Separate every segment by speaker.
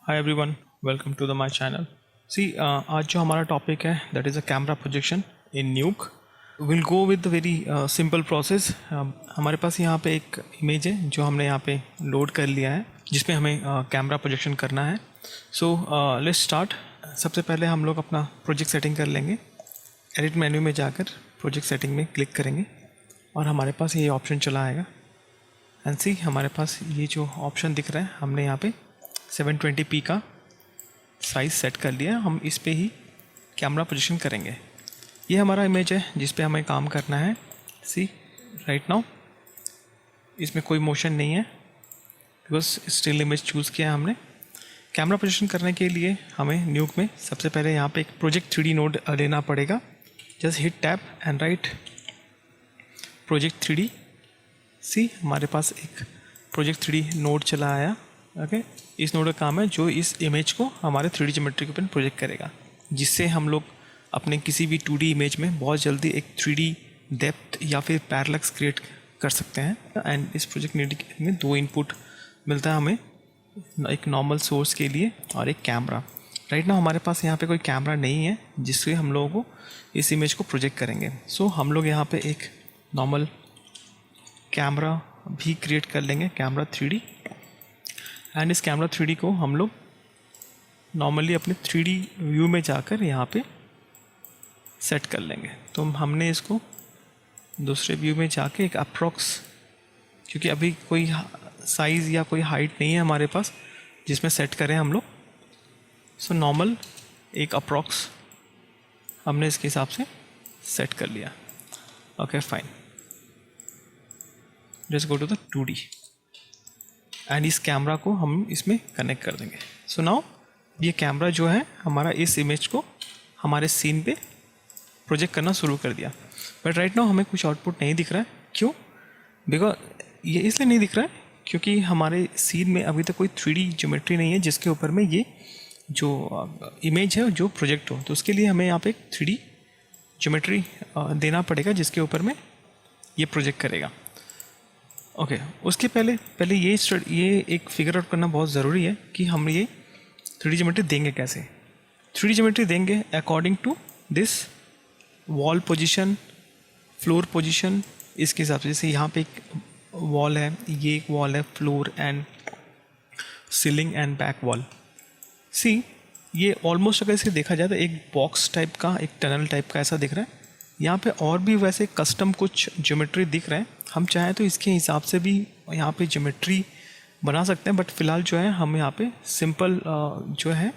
Speaker 1: Hi everyone, welcome to the my channel. आज जो हमारा टॉपिक है that is a camera projection in Nuke. Will go with the very simple process. हमारे पास यहाँ पे एक इमेज है जो हमने यहाँ पे लोड कर लिया है, जिसमें हमें कैमरा प्रोजेक्शन करना है। So let's start. सबसे पहले हम लोग अपना प्रोजेक्ट सेटिंग कर लेंगे। एडिट मेन्यू में जाकर प्रोजेक्ट सेटिंग में क्लिक करेंगे और हमारे पास ये ऑप्शन चला आएगा। एंड सी हमारे पास ये जो ऑप्शन दिख रहा है, हमने यहाँ पे 720p का साइज़ सेट कर लिया। हम इस पे ही कैमरा पोजीशन करेंगे। ये हमारा इमेज है जिस पे हमें काम करना है। सी राइट नाउ इसमें कोई मोशन नहीं है बिकॉज स्टिल इमेज चूज़ किया है हमने। कैमरा पोजीशन करने के लिए हमें न्यूक में सबसे पहले यहाँ पे एक प्रोजेक्ट 3D नोड लेना पड़ेगा। Just hit tap and right project 3D। सी हमारे पास एक प्रोजेक्ट 3D नोड चला आया। ओके, इस नोड का काम है जो इस इमेज को हमारे 3D ज्योमेट्री के ऊपर प्रोजेक्ट करेगा, जिससे हम लोग अपने किसी भी 2D इमेज में बहुत जल्दी एक 3D डेप्थ या फिर पैरेलक्स क्रिएट कर सकते हैं। एंड इस प्रोजेक्ट में 2 इनपुट मिलता है हमें, एक नॉर्मल सोर्स के लिए और एक कैमरा। राइट नाउ हमारे पास यहाँ पे कोई कैमरा नहीं है जिससे हम लोगों को इस इमेज को प्रोजेक्ट करेंगे। सो हम लोग यहाँ पे एक नॉर्मल कैमरा भी क्रिएट कर लेंगे, कैमरा 3D। एंड इस कैमरा 3D को हम लोग नॉर्मली अपने 3D व्यू में जाकर यहाँ पे सेट कर लेंगे। तो हमने इसको दूसरे व्यू में जाके एक अप्रॉक्स, क्योंकि अभी कोई साइज़ या कोई हाइट नहीं है हमारे पास जिसमें सेट करें हम लोग। सो नॉर्मल एक अप्रॉक्स हमने इसके हिसाब से सेट कर लिया। Okay fine, let's go to the 2D and इस कैमरा को हम इसमें कनेक्ट कर देंगे। सो नाउ ये कैमरा जो है हमारा इस इमेज को हमारे सीन पे प्रोजेक्ट करना शुरू कर दिया। बट राइट नाउ हमें कुछ आउटपुट नहीं दिख रहा है। क्यों? बिकॉज ये इसलिए नहीं दिख रहा है क्योंकि हमारे सीन में अभी तक कोई 3D ज्योमेट्री नहीं है जिसके ऊपर में ये जो इमेज है जो प्रोजेक्ट हो। तो उसके लिए हमें यहाँ पे एक 3D ज्योमेट्री देना पड़ेगा जिसके ऊपर में ये प्रोजेक्ट करेगा। ओके, उसके पहले ये एक फिगर आउट करना बहुत ज़रूरी है कि हम ये 3D ज्योमेट्री देंगे कैसे। 3D ज्योमेट्री देंगे according to this wall position, floor position, इसके हिसाब से। जैसे यहाँ पे एक वॉल है, ये एक वॉल है, floor and ceiling and back wall. See ये ऑलमोस्ट अगर इसे देखा जाए तो एक बॉक्स टाइप का, एक टनल टाइप का ऐसा दिख रहा है। यहाँ पे और भी वैसे कस्टम कुछ ज्योमेट्री दिख रहे हैं। हम चाहें तो इसके हिसाब से भी यहाँ पे ज्योमेट्री बना सकते हैं, बट फिलहाल जो है हम यहाँ पे सिंपल जो है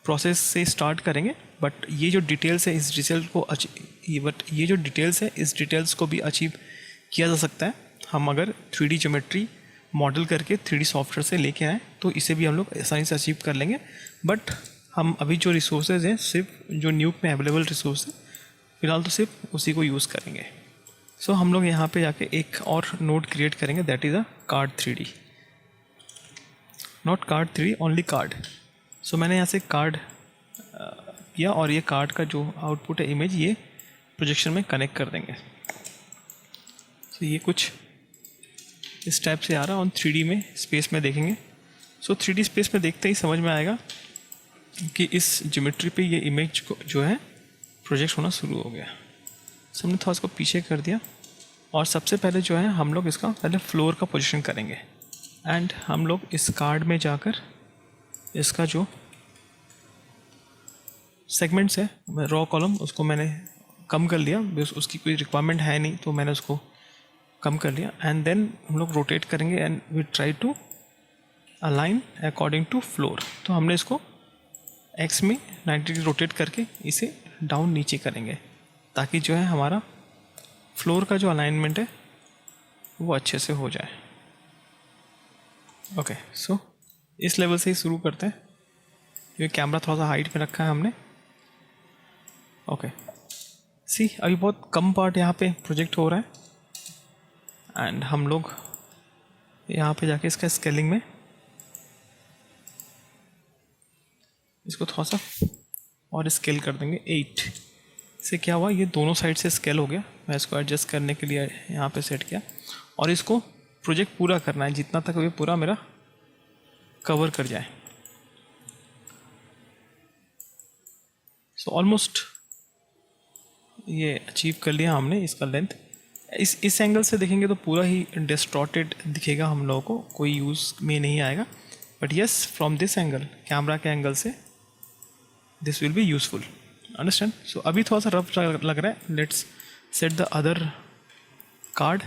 Speaker 1: प्रोसेस से स्टार्ट करेंगे। बट ये जो डिटेल्स है इस रिजल्ट को ये जो डिटेल्स है इस डिटेल्स को भी अचीव किया जा सकता है। हम अगर 3D ज्योमेट्री मॉडल करके 3D सॉफ्टवेयर से लेके आएँ तो इसे भी हम लोग आसानी से अचीव कर लेंगे। बट हम अभी जो रिसोर्सेज हैं, सिर्फ जो न्यूक में अवेलेबल रिसोर्स है, फिलहाल तो सिर्फ उसी को यूज़ करेंगे। सो हम लोग यहाँ पे जाके एक और नोड क्रिएट करेंगे, that is a card 3D। Not card 3D, only card. So मैंने यहाँ से कार्ड किया और ये कार्ड का जो आउटपुट है इमेज, ये प्रोजेक्शन में कनेक्ट कर देंगे। सो ये कुछ इस टाइप से आ रहा है। और 3D में स्पेस में देखेंगे। सो 3D स्पेस में देखते ही समझ में आएगा कि इस ज्योमेट्री पे ये इमेज को जो है प्रोजेक्ट होना शुरू हो गया। सो हमने थोड़ा इसको पीछे कर दिया और सबसे पहले जो है हम लोग इसका पहले फ्लोर का पोजीशन करेंगे। एंड हम लोग इस कार्ड में जाकर इसका जो सेगमेंट्स है, रॉ कॉलम, उसको मैंने कम कर लिया, उसकी कोई रिक्वायरमेंट है नहीं तो मैंने उसको कम कर लिया। एंड देन हम लोग रोटेट करेंगे and we try to align according to floor. तो हमने इसको एक्स में 90 डिग्री रोटेट करके इसे डाउन नीचे करेंगे ताकि जो है हमारा फ्लोर का जो अलाइनमेंट है वो अच्छे से हो जाए। ओके, सो इस लेवल से ही शुरू करते हैं। ये कैमरा थोड़ा सा हाइट में रखा है हमने। ओके, सी अभी बहुत कम पार्ट यहाँ पे प्रोजेक्ट हो रहा है एंड हम लोग यहाँ पे जाके इसका स्केलिंग में इसको थोड़ा सा और स्केल कर देंगे 8 से। क्या हुआ, ये दोनों साइड से स्केल हो गया। मैं इसको एडजस्ट करने के लिए यहाँ पे सेट किया और इसको प्रोजेक्ट पूरा करना है जितना तक ये पूरा मेरा कवर कर जाए। सो ऑलमोस्ट ये अचीव कर लिया हमने इसका लेंथ। इस एंगल से देखेंगे तो पूरा ही डिस्टॉर्टेड दिखेगा हम लोगों को, कोई यूज़ में नहीं आएगा। But yes, from this angle, camera के एंगल से this will be useful, understand. So अभी थोड़ा सा रफ लग रहा है। Let's set the other card.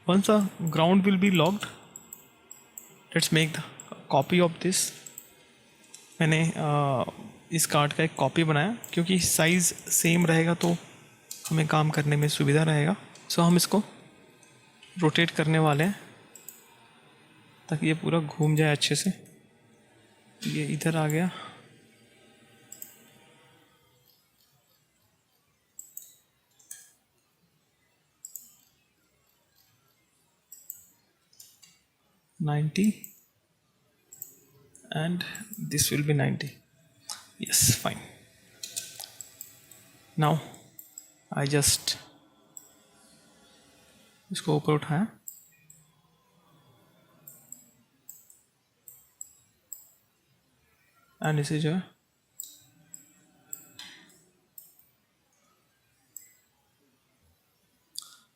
Speaker 1: Once the ground will be locked, let's make the copy of this. मैंने इस कार्ड का एक कॉपी बनाया क्योंकि साइज़ सेम रहेगा तो हमें काम करने में सुविधा रहेगा। सो हम इसको रोटेट करने वाले हैं ताकि ये पूरा घूम जाए अच्छे से। ये इधर आ गया, $90 and this will be 90. Yes, fine. Now I just इसको ऊपर उठाया, एंड इसे जो है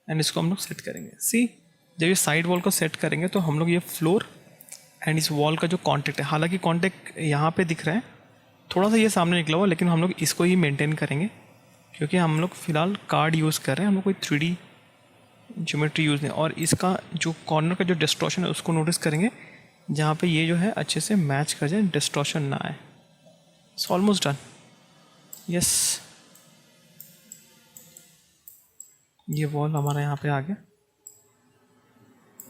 Speaker 1: एंड इसको हम लोग सेट करेंगे। सी, जब ये साइड वॉल को सेट करेंगे तो हम लोग ये फ्लोर एंड इस वॉल का जो कॉन्टेक्ट है, हालांकि कॉन्टेक्ट यहाँ पे दिख रहा है, थोड़ा सा ये सामने निकला हुआ, लेकिन हम लोग इसको ही मेंटेन करेंगे क्योंकि हम लोग फ़िलहाल कार्ड यूज़ कर रहे हैं, हम लोग कोई 3D ज्योमेट्री यूज़ नहीं। और इसका जो कॉर्नर का जो डिस्टॉर्शन है उसको नोटिस करेंगे, जहाँ पे ये जो है अच्छे से मैच कर जाए, डिस्टॉर्शन ना आए। It's almost done. यस, ये वॉल हमारा यहाँ पे आ गया।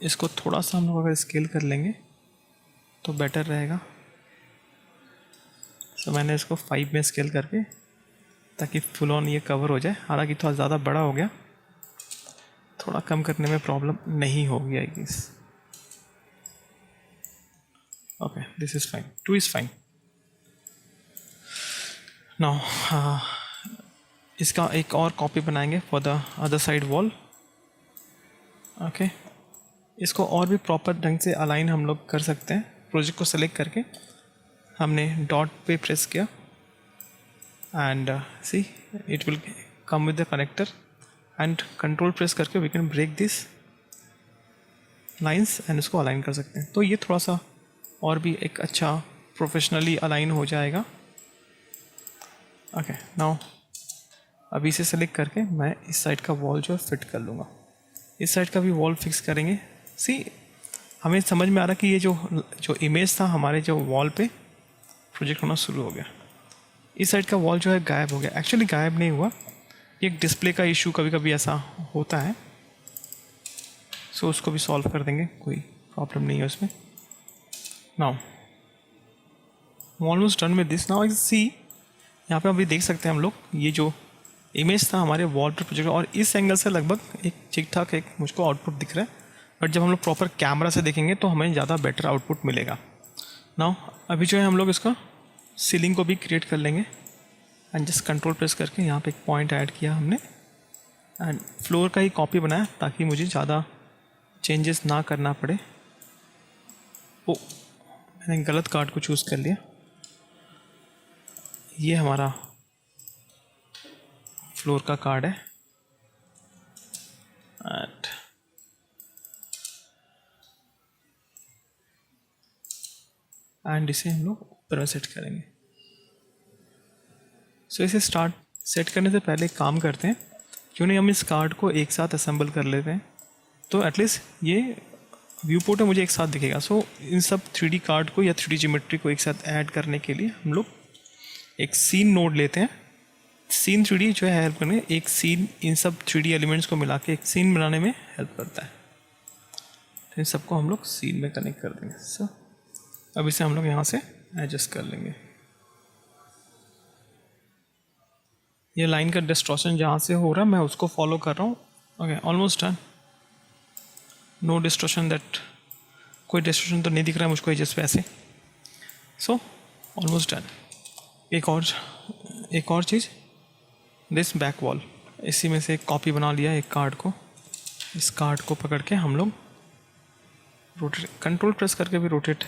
Speaker 1: इसको थोड़ा सा हम लोग अगर स्केल कर लेंगे तो बेटर रहेगा। तो मैंने इसको 5 में स्केल करके, ताकि फुल ऑन ये कवर हो जाए। हालांकि थोड़ा ज़्यादा बड़ा हो गया, थोड़ा कम करने में प्रॉब्लम नहीं होगी I guess. Okay, this is fine, 2 is fine. Now इसका एक और कॉपी बनाएंगे for the other side wall. Okay, इसको और भी प्रॉपर ढंग से अलाइन हम लोग कर सकते हैं। प्रोजेक्ट को सेलेक्ट करके हमने डॉट पे प्रेस किया and see it will come with the connector, and control press करके we can break this lines and इसको अलाइन कर सकते हैं। तो ये थोड़ा सा और भी एक अच्छा प्रोफेशनली अलाइन हो जाएगा। ओके, नाउ अभी इसे सेलेक्ट करके मैं इस साइड का वॉल जो है फिट कर लूँगा। इस साइड का भी वॉल फिक्स करेंगे। सी, हमें समझ में आ रहा कि ये जो इमेज था हमारे जो वॉल पे प्रोजेक्ट होना शुरू हो गया। इस साइड का वॉल जो है गायब हो गया। एक्चुअली गायब नहीं हुआ, ये एक डिस्प्ले का इशू कभी कभी ऐसा होता है। सो उसको भी सॉल्व कर देंगे, कोई प्रॉब्लम नहीं है उसमें। Now almost done with this. Now see, यहाँ पे अभी देख सकते हैं हम लोग ये जो इमेज था हमारे वॉल पर प्रोजेक्ट, और इस एंगल से लगभग एक ठीक ठाक एक मुझको आउटपुट दिख रहा है। बट जब हम लोग प्रॉपर कैमरा से देखेंगे तो हमें ज़्यादा बेटर आउटपुट मिलेगा। नाउ अभी जो है हम लोग इसका सीलिंग को भी क्रिएट कर लेंगे एंड जस्ट कंट्रोल प्रेस करके यहाँ पे एक पॉइंट ऐड किया हमने एंड फ्लोर का ही कॉपी बनाया ताकि मुझे ज़्यादा चेंजेस ना करना पड़े। ओ, मैंने गलत कार्ड को चूज़ कर लिया। ये हमारा फ्लोर का कार्ड है एंड इसे हम लोग ऊपर में सेट करेंगे। सो इसे सेट करने से पहले एक काम करते हैं, क्यों नहीं हम इस कार्ड को एक साथ असेंबल कर लेते हैं, तो एटलीस्ट ये व्यू पोर्ट में मुझे एक साथ दिखेगा। सो इन सब 3D कार्ड को या 3D ज्योमेट्री को एक साथ ऐड करने के लिए हम लोग एक सीन नोड लेते हैं। सीन 3D जो है हेल्प करने, एक सीन इन सब 3D एलिमेंट्स को मिला के एक सीन बनाने में हेल्प करता है। तो इन सबको हम लोग सीन में कनेक्ट कर देंगे। सो अब इसे हम लोग यहाँ से एडजस्ट कर लेंगे। ये लाइन का डिस्टॉर्शन जहाँ से हो रहा है मैं उसको फॉलो कर रहा हूँ। Okay, almost done. No distortion, that कोई डिस्टॉर्शन तो नहीं दिख रहा है मुझको जस्ट वैसे। So almost done. एक और चीज़, दिस बैक वॉल, इसी में से एक कॉपी बना लिया एक कार्ड को। इस कार्ड को पकड़ के हम लोग रोटेट, कंट्रोल प्रेस करके भी रोटेट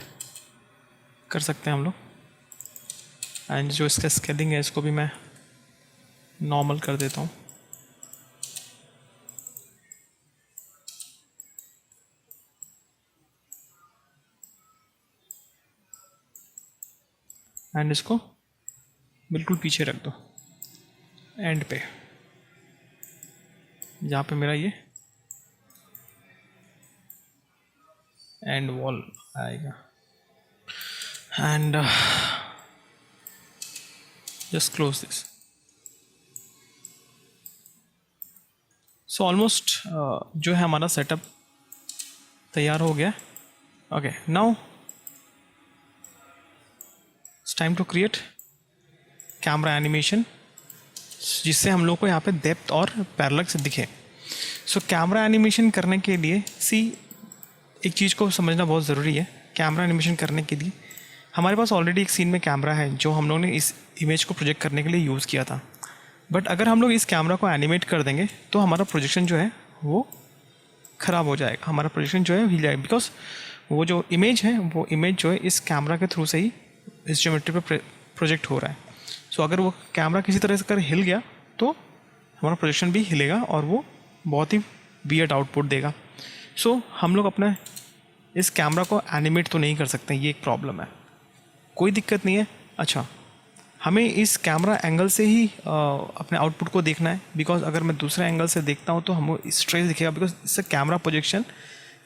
Speaker 1: कर सकते हैं हम लोग। एंड जो इसका स्केलिंग है इसको भी मैं नॉर्मल कर देता हूँ। एंड इसको बिल्कुल पीछे रख दो, एंड पे जहाँ पे मेरा ये एंड वॉल आएगा। And just close this. So almost जो है हमारा सेटअप तैयार हो गया। Okay, now it's time to create camera animation, जिससे हम लोग को यहाँ पे डेप्थ और पैरेलक्स दिखे। सो कैमरा एनिमेशन करने के लिए एक चीज़ को समझना बहुत ज़रूरी है। कैमरा एनिमेशन करने के लिए हमारे पास ऑलरेडी एक सीन में कैमरा है जो हम लोग ने इस इमेज को प्रोजेक्ट करने के लिए यूज़ किया था। बट अगर हम लोग इस कैमरा को एनिमेट कर देंगे तो हमारा प्रोजेक्शन जो है वो ख़राब हो जाएगा, हमारा प्रोजेक्शन जो है हिल जाएगा। बिकॉज वो जो इमेज है वो इमेज जो है इस कैमरा के थ्रू से ही इस ज्योमेट्री पे प्रोजेक्ट हो रहा है। सो अगर वो कैमरा किसी तरह से कर हिल गया तो हमारा प्रोजेक्शन भी हिलेगा और वो बहुत ही वियर्ड आउटपुट देगा। सो हम लोग अपना इस कैमरा को एनिमेट तो नहीं कर सकते, ये एक प्रॉब्लम है। कोई दिक्कत नहीं है। अच्छा, हमें इस कैमरा एंगल से ही अपने आउटपुट को देखना है। बिकॉज अगर मैं दूसरे एंगल से देखता हूँ तो हम स्ट्रेस दिखेगा। बिकॉज इससे कैमरा प्रोजेक्शन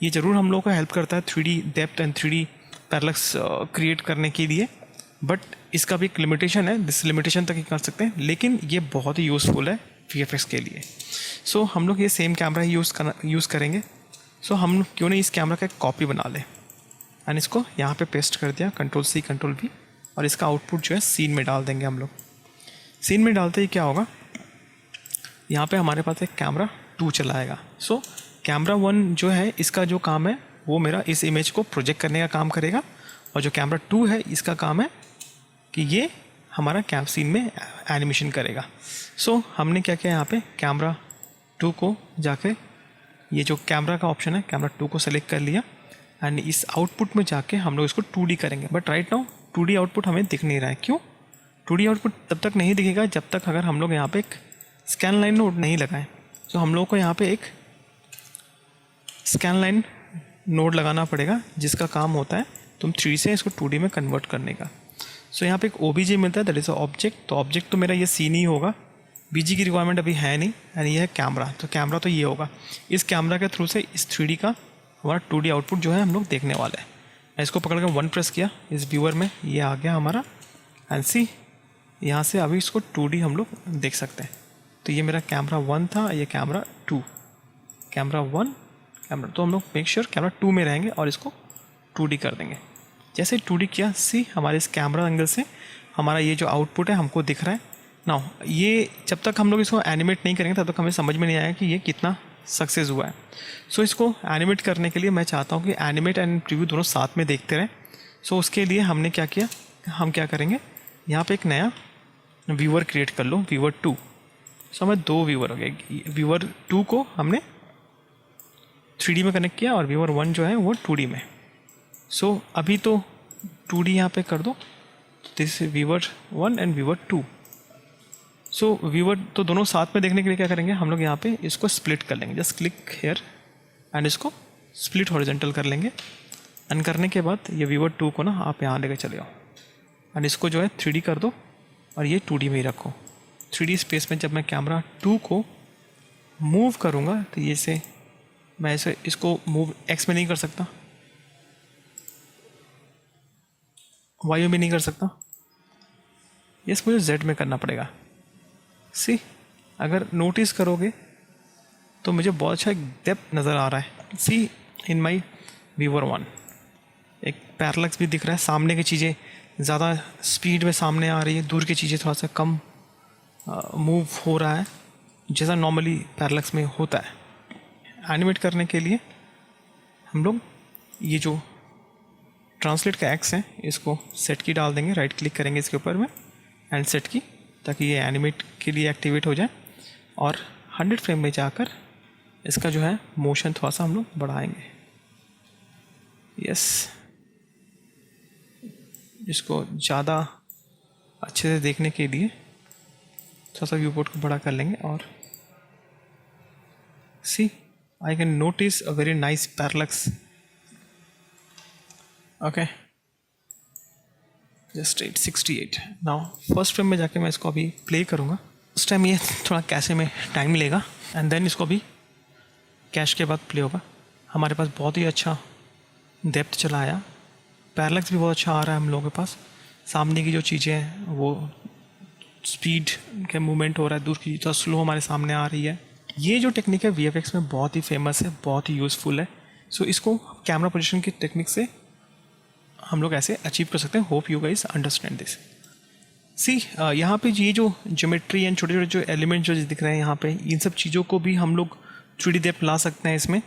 Speaker 1: ये ज़रूर हम लोग को हेल्प करता है 3D depth and 3D पैरेलक्स create करने के लिए। बट इसका भी एक लिमिटेशन है, जिस लिमिटेशन तक ही कर सकते हैं, लेकिन ये बहुत ही यूज़फुल है VFX के लिए। सो हम लोग ये सेम कैमरा ही यूज़ करेंगे। सो हम क्यों नहीं इस कैमरा का एक कॉपी बना लें एंड इसको यहाँ पे पेस्ट कर दिया, Ctrl+C Ctrl+V, और इसका आउटपुट जो है सीन में डाल देंगे हम लोग। सीन में डालते ही क्या होगा, यहाँ पे हमारे पास एक कैमरा 2 चलाएगा। सो कैमरा 1 जो है इसका जो काम है वो मेरा इस इमेज को प्रोजेक्ट करने का काम करेगा, और जो कैमरा 2 है इसका काम है कि ये हमारा सीन में एनिमेशन करेगा। सो हमने क्या किया, यहाँ पे कैमरा 2 को जाके ये जो कैमरा का ऑप्शन है कैमरा 2 को सेलेक्ट कर लिया एंड इस आउटपुट में जाके हम लोग इसको 2D करेंगे। But right now 2D output हमें दिख नहीं रहा है। क्यों? 2D आउटपुट तब तक नहीं दिखेगा जब तक अगर हम लोग यहाँ पे एक स्कैन लाइन नोड नहीं लगाएं। तो हम लोग को यहाँ पे एक स्कैन लाइन नोड लगाना पड़ेगा, जिसका काम होता है तुम 3D से इसको 2D में कन्वर्ट करने का। सो यहाँ पे एक OBJ मिलता है, दैट इज़ ऑब्जेक्ट। तो ऑब्जेक्ट तो मेरा ये सीन ही होगा, BG की रिक्वायरमेंट अभी है नहीं, एंड ये है कैमरा। तो कैमरा तो ये होगा। इस कैमरा के थ्रू से इस 3D का हमारा 2D आउटपुट जो है हम लोग देखने वाले हैं। मैं इसको पकड़ कर 1 प्रेस किया, इस व्यूअर में ये आ गया हमारा, एंड सी यहाँ से अभी इसको 2D हम लोग देख सकते हैं। तो ये मेरा कैमरा 1 था, ये कैमरा 2, कैमरा 1 कैमरा। तो हम लोग मेक श्योर कैमरा 2 में रहेंगे और इसको 2D कर देंगे। जैसे 2D किया, सी हमारे इस कैमरा एंगल से हमारा ये जो आउटपुट है हमको दिख रहा है। नाउ ये जब तक हम लोग इसको एनिमेट नहीं करेंगे तब तक हमें समझ में नहीं आएगा कि ये कितना सक्सेस हुआ है। सो इसको एनिमेट करने के लिए मैं चाहता हूँ कि एनिमेट एंड प्रीव्यू दोनों साथ में देखते रहें। सो उसके लिए हमने क्या किया, हम क्या करेंगे, यहाँ पे एक नया व्यूअर क्रिएट कर लो, व्यूअर 2। सो हमें 2 व्यूअर हो गए। व्यूअर 2 को हमने 3D में कनेक्ट किया और व्यूअर 1 जो है वो 2D में। सो अभी तो 2D यहाँ पे कर दो, this viewer 1 and viewer 2। So viewer तो दोनों साथ में देखने के लिए क्या करेंगे, हम लोग यहाँ पे इसको स्प्लिट कर लेंगे। जस्ट क्लिक हेयर एंड इसको स्प्लिट हॉरिजॉन्टल कर लेंगे। एंड करने के बाद ये व्यूअर 2 को ना आप यहाँ लेकर चले आओ एंड इसको जो है 3D कर दो और ये 2D में ही रखो। 3D स्पेस में जब मैं कैमरा 2 को मूव करूँगा तो ये से मैं ऐसे इसको मूव X में नहीं कर सकता, Y में भी नहीं कर सकता, यस मुझे Z में करना पड़ेगा। सी अगर नोटिस करोगे तो मुझे बहुत अच्छा एक डेप्थ नज़र आ रहा है। सी इन माई व्यूअर 1 एक पैरेलक्स भी दिख रहा है, सामने की चीज़ें ज़्यादा स्पीड में सामने आ रही है, दूर की चीज़ें थोड़ा सा कम मूव हो रहा है, जैसा नॉर्मली पैरेलक्स में होता है। एनिमेट करने के लिए हम लोग ये जो ट्रांसलेट का एक्स है इसको सेट की डाल देंगे, राइट क्लिक करेंगे इसके ऊपर में एंड सेट की, ताकि ये एनिमेट के लिए एक्टिवेट हो जाए। और 100 फ्रेम में जाकर इसका जो है मोशन थोड़ा सा हम लोग बढ़ाएंगे। यस, इसको ज़्यादा अच्छे से देखने के लिए थोड़ा सा व्यू पोर्ट को बड़ा कर लेंगे और see I can notice a very nice parallax. Okay, just 868. Now first frame में जाके मैं इसको अभी प्ले करूँगा. उस टाइम ये थोड़ा कैशे में टाइम लेगा एंड देन इसको भी कैश के बाद प्ले होगा. हमारे पास बहुत ही अच्छा डेप्थ चला आया, पैरेलक्स भी बहुत अच्छा आ रहा है हम लोगों के पास. सामने की जो चीज़ें हैं वो स्पीड के मूवमेंट हो रहा है, दूर की तो स्लो हमारे सामने आ रही है. ये जो टेक्निक है VFX में बहुत ही फेमस है, बहुत ही यूज़फुल है. सो इसको कैमरा पोजीशन की टेक्निक से हम लोग ऐसे अचीव कर सकते हैं. Hope you guys understand this. See यहाँ पे ये जो ज्योमेट्री एंड छोटे छोटे जो एलिमेंट जो दिख रहे हैं यहाँ पे, इन सब चीज़ों को भी हम लोग 3D डेप्थ ला सकते हैं इसमें,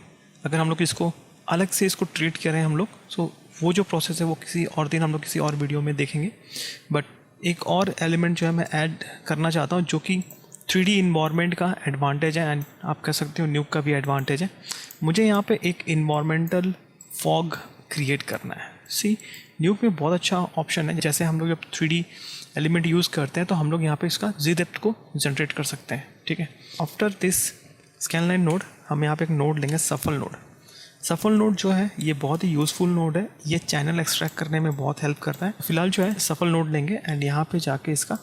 Speaker 1: अगर हम लोग इसको अलग से इसको ट्रीट करें हम लोग. सो वो जो प्रोसेस है वो किसी और दिन हम लोग किसी और वीडियो में देखेंगे. बट एक और एलिमेंट जो है मैं ऐड करना चाहता हूँ जो कि 3D इन्वायरमेंट का एडवांटेज है एंड आप कह सकते हो न्यूक का भी एडवांटेज है. मुझे यहाँ पे एक इन्वायरमेंटल फॉग क्रिएट करना है. सी न्यूक में बहुत अच्छा ऑप्शन है, जैसे हम लोग जब 3D एलिमेंट यूज़ करते हैं तो हम लोग यहाँ पे इसका जी डेप्थ को जनरेट कर सकते हैं. ठीक है, after this scan line node हम यहाँ पे एक नोड लेंगे, सफल नोड. सफल नोड जो है ये बहुत ही यूज़फुल नोड है, ये चैनल एक्सट्रैक्ट करने में बहुत हेल्प करता है. फिलहाल जो है सफल नोड लेंगे एंड यहाँ पे जाके इसका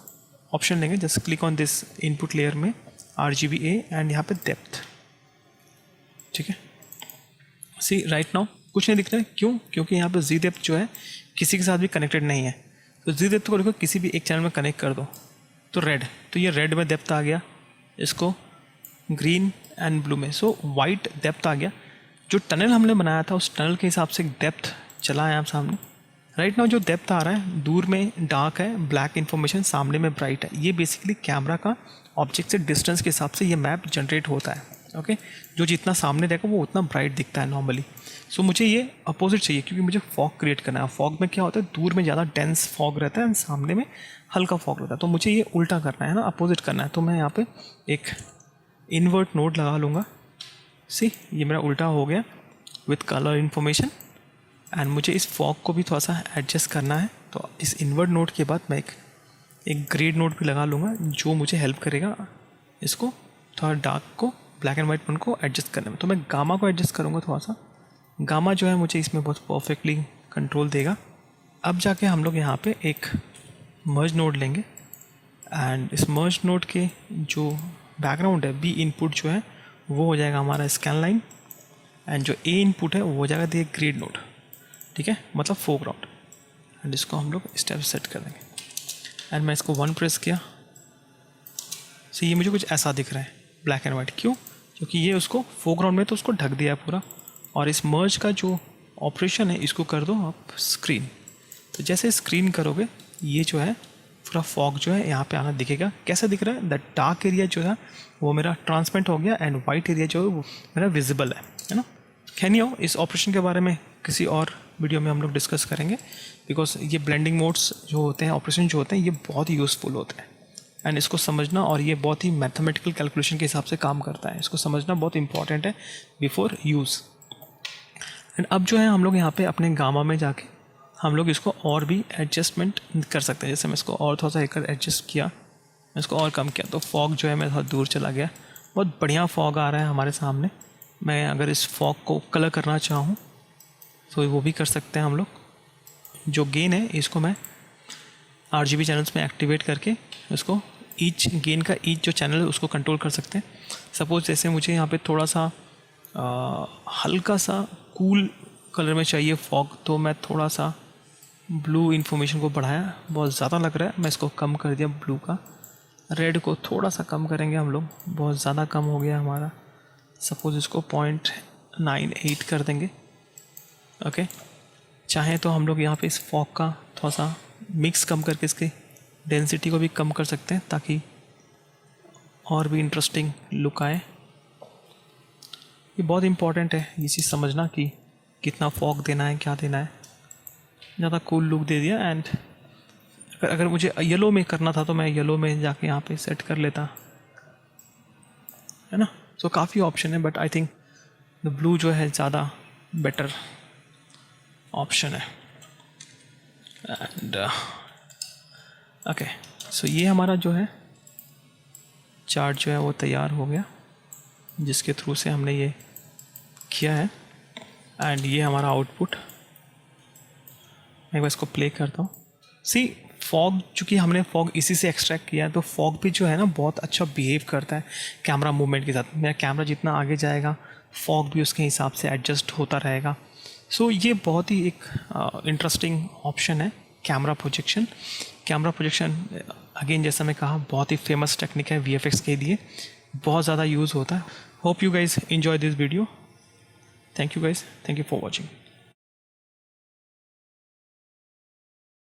Speaker 1: ऑप्शन लेंगे, just click on this input layer में RGBA एंड यहाँ पे डेप्थ. ठीक है, सी राइट नाउ कुछ नहीं दिख रहा है. क्यों? क्योंकि यहाँ पे जी डेप्थ जो है किसी के साथ भी कनेक्टेड नहीं है. तो जी डेप्थ को देखो किसी भी एक चैनल में कनेक्ट कर दो तो रेड, तो ये रेड में डेप्थ आ गया, इसको ग्रीन एंड ब्लू में सो वाइट डेप्थ आ गया. जो टनल हमने बनाया था उस टनल के हिसाब से डेप्थ चला है आप सामने. राइट नाउ जो डेप्थ आ रहा है दूर में डार्क है, ब्लैक इन्फॉर्मेशन सामने में ब्राइट है. ये बेसिकली कैमरा का ऑब्जेक्ट से डिस्टेंस के हिसाब से ये मैप जनरेट होता है. ओके, जो जितना सामने देखो वो उतना ब्राइट दिखता है नॉर्मली. सो मुझे ये अपोजिट चाहिए क्योंकि मुझे फॉग क्रिएट करना है. फॉग में क्या होता है, दूर में ज़्यादा डेंस फॉग रहता है एंड सामने में हल्का फॉग रहता है. तो मुझे ये उल्टा करना है ना, अपोजिट करना है. तो मैं यहाँ पे एक इन्वर्ट नोड लगा लूँगा. सी ये मेरा उल्टा हो गया विथ कलर इन्फॉर्मेशन एंड मुझे इस फॉग को भी थोड़ा सा एडजस्ट करना है. तो इस इन्वर्ट नोड के बाद मैं एक ग्रेड नोड भी लगा लूँगा जो मुझे हेल्प करेगा इसको थोड़ा डार्क को, ब्लैक एंड वाइट को एडजस्ट करने में. तो मैं गामा को एडजस्ट करूँगा थोड़ा सा. गामा जो है मुझे इसमें बहुत परफेक्टली कंट्रोल देगा. अब जाके हम लोग यहाँ पे एक मर्ज नोड लेंगे एंड इस मर्ज नोड के जो बैकग्राउंड है बी इनपुट जो है वो हो जाएगा हमारा स्कैन लाइन एंड जो ए इनपुट है वो हो जाएगा दी ग्रेड नोड. ठीक है, मतलब फोरग्राउंड. एंड इसको हम लोग स्टेप सेट कर देंगे एंड मैं इसको 1 प्रेस किया. सो ये मुझे कुछ ऐसा दिख रहा है ब्लैक एंड वाइट. क्यों? क्योंकि ये उसको फोरग्राउंड में तो उसको ढक दिया है पूरा. और इस मर्ज का जो ऑपरेशन है इसको कर दो आप स्क्रीन. तो जैसे स्क्रीन करोगे ये जो है पूरा फॉग जो है यहाँ पे आना दिखेगा. कैसा दिख रहा है, द डार्क एरिया जो है वो मेरा ट्रांसपेरेंट हो गया एंड वाइट एरिया जो है वो मेरा विजिबल है ना. नहीं हो, इस ऑपरेशन के बारे में किसी और वीडियो में हम लोग डिस्कस करेंगे बिकॉज ये ब्लेंडिंग मोड्स जो होते हैं, ऑपरेशन जो होते हैं ये बहुत ही यूज़फुल होते हैं एंड इसको समझना, और ये बहुत ही मैथमेटिकल कैलकुलेशन के हिसाब से काम करता है. इसको समझना बहुत इंपॉर्टेंट है बिफोर यूज़. एंड अब जो है हम लोग यहाँ पे अपने गामा में जाके हम लोग इसको और भी एडजस्टमेंट कर सकते हैं. जैसे मैं इसको और थोड़ा सा एक एडजस्ट किया, मैं इसको और कम किया तो फॉग जो है मैं थोड़ा दूर चला गया. बहुत बढ़िया फॉग आ रहा है हमारे सामने. मैं अगर इस फॉग को कलर करना चाहूँ तो वो भी कर सकते हैं हम लोग. जो गेन है इसको मैं RGB चैनल्स में एक्टिवेट करके उसको ईच गेन का ईच जो चैनल है उसको कंट्रोल कर सकते हैं. सपोज जैसे मुझे यहाँ पे थोड़ा सा हल्का सा कूल कलर में चाहिए फॉग, तो मैं थोड़ा सा ब्लू इन्फॉर्मेशन को बढ़ाया, बहुत ज़्यादा लग रहा है, मैं इसको कम कर दिया ब्लू का. रेड को थोड़ा सा कम करेंगे हम लोग, बहुत ज़्यादा कम हो गया हमारा. सपोज इसको 0.98 कर देंगे. ओके, चाहें तो हम लोग यहाँ पे इस फॉग का थोड़ा सा मिक्स कम करके इसकी डेंसिटी को भी कम कर सकते हैं ताकि और भी इंटरेस्टिंग लुक आए. ये बहुत इंपॉर्टेंट है ये चीज़ समझना कि कितना फॉग देना है, क्या देना है. ज़्यादा कूल लुक दे दिया. एंड अगर मुझे येलो में करना था तो मैं येलो में जाके यहाँ पे सेट कर लेता, है ना. सो काफ़ी ऑप्शन है but I think the blue जो है ज़्यादा बेटर ऑप्शन है. एंड ओके, सो ये हमारा जो है चार्ट जो है वो तैयार हो गया, जिसके थ्रू से हमने ये किया है। एंड ये हमारा आउटपुट, मैं इसको प्ले करता हूँ। सी फॉग, चूँकि हमने फॉग इसी से एक्सट्रैक्ट किया है, तो फॉग भी जो है ना बहुत अच्छा बिहेव करता है कैमरा मूवमेंट के साथ। मेरा कैमरा जितना आगे जाएगा फॉग भी उसके हिसाब से एडजस्ट होता रहेगा। सो ये बहुत ही एक इंटरेस्टिंग ऑप्शन है camera projection. Camera projection again जैसा मैं कहा बहुत ही फेमस टेक्निक है VFX के लिए, बहुत ज़्यादा यूज़ होता है। Hope you guys enjoy this video. Thank you guys, thank you for watching.